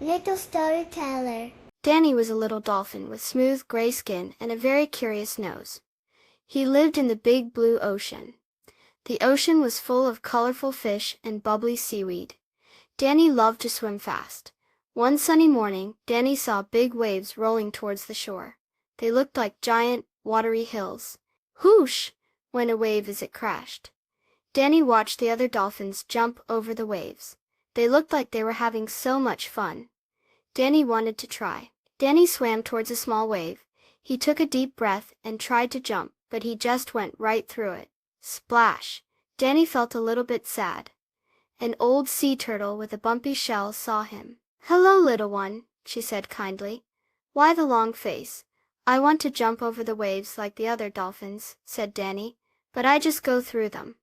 Little storyteller. Danny was a little dolphin with smooth gray skin and a very curious nose. He lived in the big blue ocean. The ocean was full of colorful fish and bubbly seaweed. Danny loved to swim fast. One sunny morning, Danny saw big waves rolling towards the shore. They looked like giant, watery hills. Whoosh! Went a wave as it crashed. Danny watched the other dolphins jump over the waves. They looked like they were having so much fun. Danny wanted to try. Danny swam towards a small wave. He took a deep breath and tried to jump, but he just went right through it. Splash! Danny felt a little bit sad. An old sea turtle with a bumpy shell saw him. "Hello, little one," she said kindly. "Why the long face?" "I want to jump over the waves like the other dolphins," said Danny, "but I just go through them."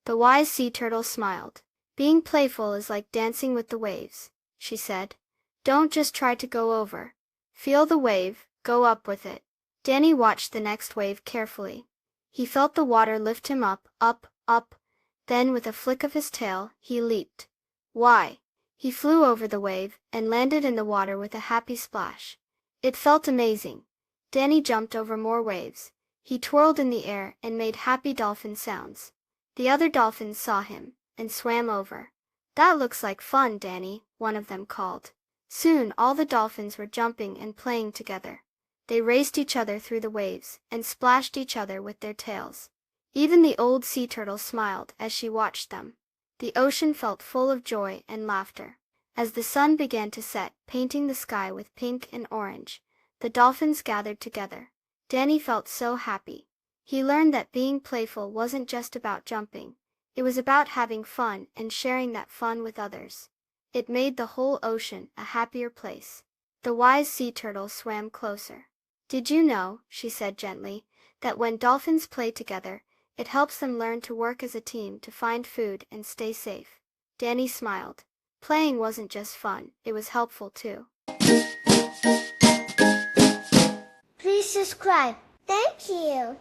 The wise sea turtle smiled. "Being playful is like dancing with the waves," she said. "Don't just try to go over. Feel the wave, go up with it." Danny watched the next wave carefully. He felt the water lift him up, up, up. Then with a flick of his tail, he leaped. Why! He flew over the wave and landed in the water with a happy splash. It felt amazing. Danny jumped over more waves. He twirled in the air and made happy dolphin sounds. The other dolphins saw him and swam over. "That looks like fun, Danny," one of them called. Soon all the dolphins were jumping and playing together. They raced each other through the waves and splashed each other with their tails. Even the old sea turtle smiled as she watched them. The ocean felt full of joy and laughter. As the sun began to set, painting the sky with pink and orange, the dolphins gathered together. Danny felt so happy. He learned that being playful wasn't just about jumping. It was about having fun and sharing that fun with others. It made the whole ocean a happier place. The wise sea turtle swam closer. "Did you know," she said gently, "that when dolphins play together, it helps them learn to work as a team to find food and stay safe?" Danny smiled. Playing wasn't just fun, it was helpful too. Please subscribe. Thank you.